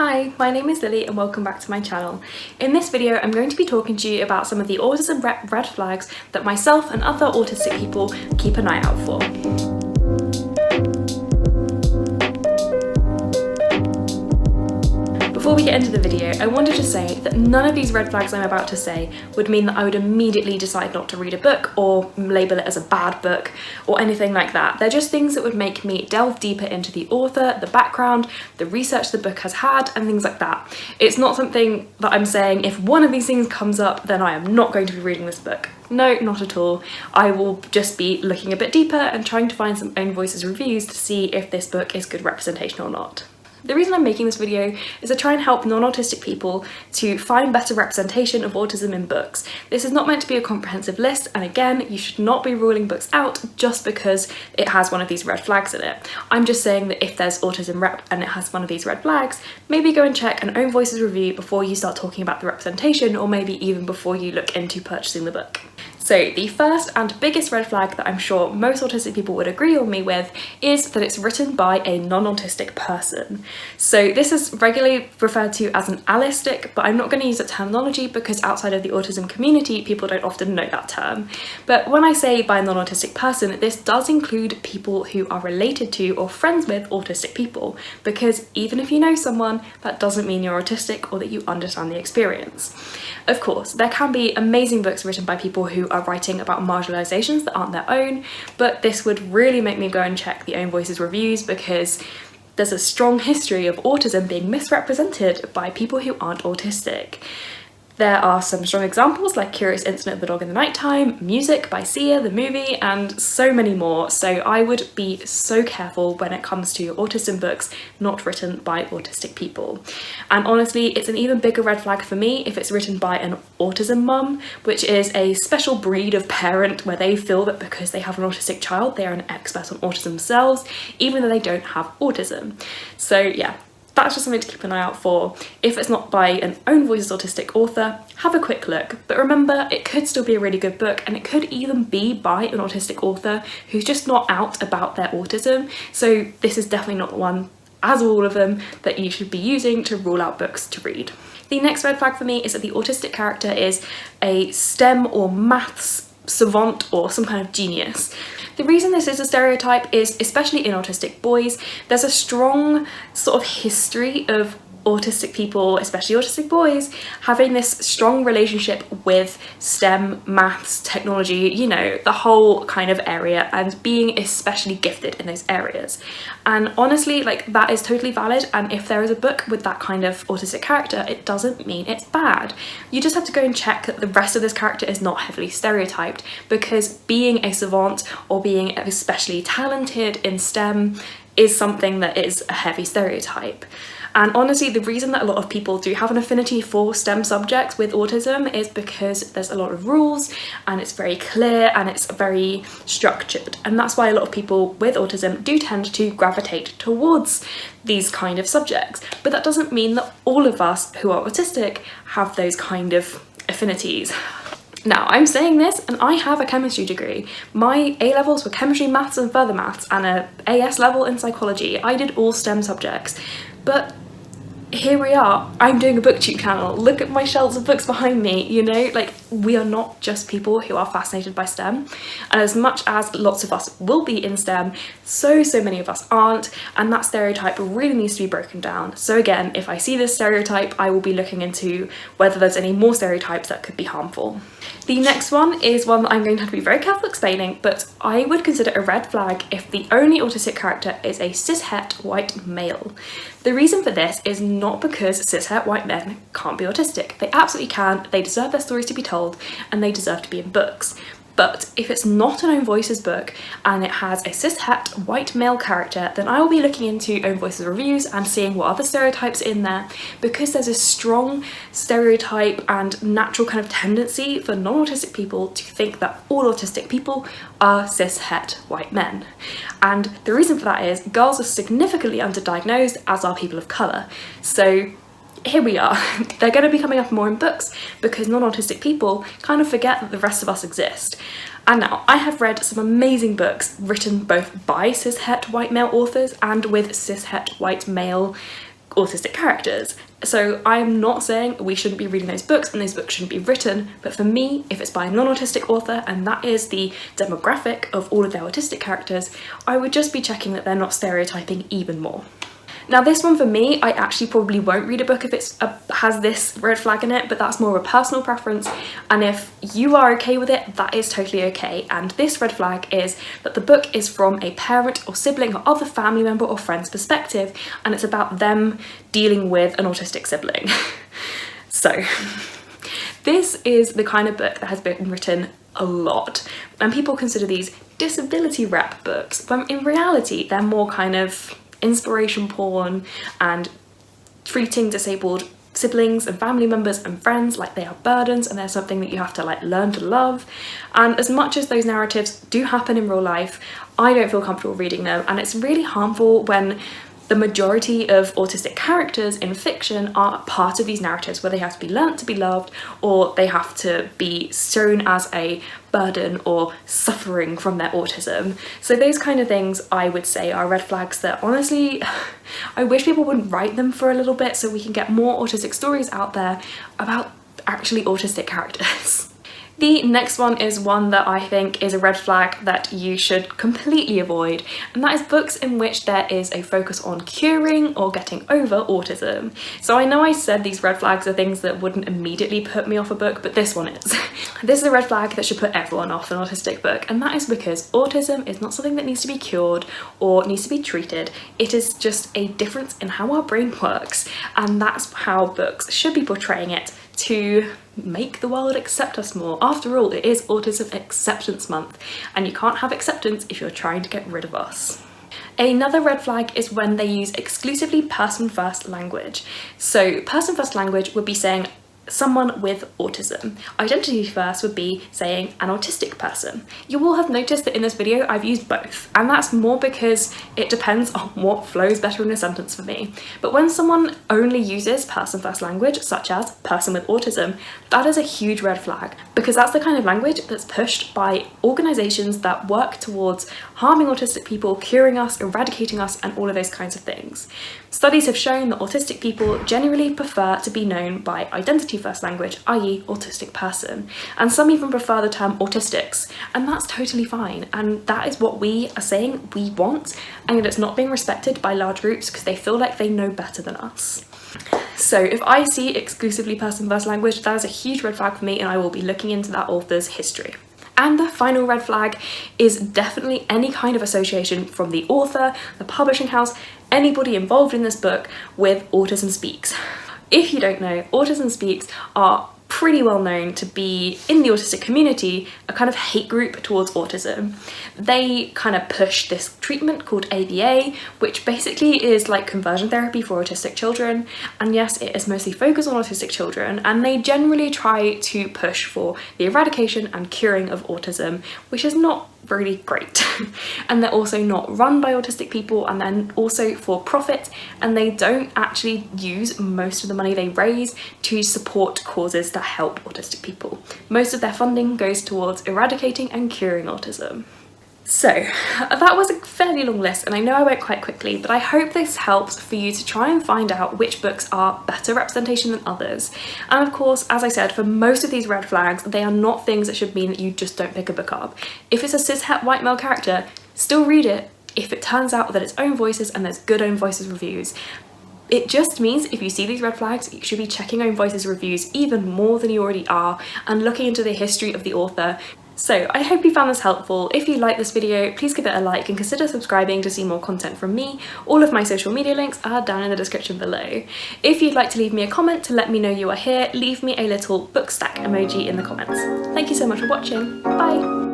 Hi, my name is Lily and welcome back to my channel. In this video I'm going to be talking to you about some of the Autism Rep Red Flags that myself and other autistic people keep an eye out for. Before we get into the video, I wanted to say that none of these red flags I'm about to say would mean that I would immediately decide not to read a book or label it as a bad book or anything like that. They're just things that would make me delve deeper into the author, the background, the research the book has had, and things like that. It's not something that I'm saying if one of these things comes up then I am not going to be reading this book. No, not at all. I will just be looking a bit deeper and trying to find some own voices reviews to see if this book is good representation or not. The reason I'm making this video is to try and help non-autistic people to find better representation of autism in books. This is not meant to be a comprehensive list, and again, you should not be ruling books out just because it has one of these red flags in it. I'm just saying that if there's Autism Rep and it has one of these red flags, maybe go and check an own voices review before you start talking about the representation, or maybe even before you look into purchasing the book. So the first and biggest red flag that I'm sure most autistic people would agree on me with is that it's written by a non-autistic person. So this is regularly referred to as an allistic, but I'm not going to use that terminology because outside of the autism community, people don't often know that term. But when I say by a non-autistic person, this does include people who are related to or friends with autistic people, because even if you know someone, that doesn't mean you're autistic or that you understand the experience. Of course, there can be amazing books written by people who are writing about marginalisations that aren't their own, but this would really make me go and check the Own Voices reviews because there's a strong history of autism being misrepresented by people who aren't autistic. There are some strong examples like Curious Incident of the Dog in the Nighttime, Music by Sia, the movie, and so many more. So I would be so careful when it comes to autism books not written by autistic people. And honestly, it's an even bigger red flag for me if it's written by an autism mum, which is a special breed of parent where they feel that because they have an autistic child, they are an expert on autism themselves, even though they don't have autism. So yeah. That's just something to keep an eye out for. If it's not by an Own Voices autistic author, have a quick look. But remember, it could still be a really good book, and it could even be by an autistic author who's just not out about their autism. So this is definitely not the one, as all of them, that you should be using to rule out books to read. The next red flag for me is that the autistic character is a STEM or maths savant or some kind of genius. The reason this is a stereotype is, especially in autistic boys, there's a strong sort of history of autistic people, especially autistic boys, having this strong relationship with STEM, maths, technology, you know, the whole kind of area, and being especially gifted in those areas. And honestly, like, that is totally valid, and if there is a book with that kind of autistic character, it doesn't mean it's bad. You just have to go and check that the rest of this character is not heavily stereotyped, because being a savant or being especially talented in STEM is something that is a heavy stereotype. And honestly, the reason that a lot of people do have an affinity for STEM subjects with autism is because there's a lot of rules and it's very clear and it's very structured. And that's why a lot of people with autism do tend to gravitate towards these kind of subjects. But that doesn't mean that all of us who are autistic have those kind of affinities. Now, I'm saying this and I have a chemistry degree. My A-levels were chemistry, maths and further maths, and a AS level in psychology. I did all STEM subjects, but here we are, I'm doing a booktube channel. Look at my shelves of books behind me, you know, like, we are not just people who are fascinated by STEM. And as much as lots of us will be in STEM, so many of us aren't, and that stereotype really needs to be broken down. So again, if I see this stereotype, I will be looking into whether there's any more stereotypes that could be harmful. The next one is one that I'm going to have to be very careful explaining, but I would consider a red flag if the only autistic character is a cishet white male. The reason for this is not because cishet white men can't be autistic. They absolutely can, they deserve their stories to be told, and they deserve to be in books. But if it's not an Own Voices book and it has a cishet white male character, then I will be looking into Own Voices reviews and seeing what other stereotypes are in there, because there's a strong stereotype and natural kind of tendency for non-autistic people to think that all autistic people are cishet white men. And the reason for that is girls are significantly underdiagnosed, as are people of colour. So here we are. They're going to be coming up more in books because non-autistic people kind of forget that the rest of us exist. And now, I have read some amazing books written both by cishet white male authors and with cishet white male autistic characters. So I'm not saying we shouldn't be reading those books and those books shouldn't be written, but for me, if it's by a non-autistic author and that is the demographic of all of their autistic characters, I would just be checking that they're not stereotyping even more. Now this one for me, I actually probably won't read a book if it has this red flag in it, but that's more of a personal preference, and if you are okay with it, that is totally okay. And this red flag is that the book is from a parent or sibling or other family member or friend's perspective, and it's about them dealing with an autistic sibling. So this is the kind of book that has been written a lot, and people consider these disability rep books, when in reality they're more kind of inspiration porn and treating disabled siblings and family members and friends like they are burdens and they're something that you have to like learn to love. And as much as those narratives do happen in real life, I don't feel comfortable reading them, and it's really harmful when the majority of autistic characters in fiction are part of these narratives where they have to be learnt to be loved, or they have to be shown as a burden or suffering from their autism. So those kind of things I would say are red flags that honestly, I wish people wouldn't write them for a little bit so we can get more autistic stories out there about actually autistic characters. The next one is one that I think is a red flag that you should completely avoid, and that is books in which there is a focus on curing or getting over autism. So I know I said these red flags are things that wouldn't immediately put me off a book, but this one is. This is a red flag that should put everyone off an autistic book, and that is because autism is not something that needs to be cured or needs to be treated. It is just a difference in how our brain works, and that's how books should be portraying it, to make the world accept us more. After all, it is Autism Acceptance Month, and you can't have acceptance if you're trying to get rid of us. Another red flag is when they use exclusively person-first language. So person-first language would be saying someone with autism. Identity first would be saying an autistic person. You will have noticed that in this video I've used both, and that's more because it depends on what flows better in a sentence for me. But when someone only uses person first language, such as person with autism, that is a huge red flag, because that's the kind of language that's pushed by organisations that work towards harming autistic people, curing us, eradicating us, and all of those kinds of things. Studies have shown that autistic people generally prefer to be known by identity first language, i.e. autistic person, and some even prefer the term autistics, and that's totally fine, and that is what we are saying we want, and it's not being respected by large groups because they feel like they know better than us. So if I see exclusively person first language, that is a huge red flag for me, and I will be looking into that author's history. And the final red flag is definitely any kind of association from the author, the publishing house, anybody involved in this book with Autism Speaks. If you don't know, Autism Speaks are pretty well known to be, in the autistic community, a kind of hate group towards autism. They kind of push this treatment called ABA, which basically is like conversion therapy for autistic children, and yes, it is mostly focused on autistic children, and they generally try to push for the eradication and curing of autism, which is not really great. And they're also not run by autistic people, and then also for profit, and they don't actually use most of the money they raise to support causes that help autistic people. Most of their funding goes towards eradicating and curing autism. So that was a fairly long list, and I know I went quite quickly, but I hope this helps for you to try and find out which books are better representation than others. And of course, as I said, for most of these red flags, they are not things that should mean that you just don't pick a book up. If it's a cis-het white male character, still read it if it turns out that it's own voices and there's good own voices reviews. It just means if you see these red flags, you should be checking own voices reviews even more than you already are, and looking into the history of the author. So I hope you found this helpful. If you like this video, please give it a like and consider subscribing to see more content from me. All of my social media links are down in the description below. If you'd like to leave me a comment to let me know you are here, leave me a little book stack emoji in the comments. Thank you so much for watching. Bye!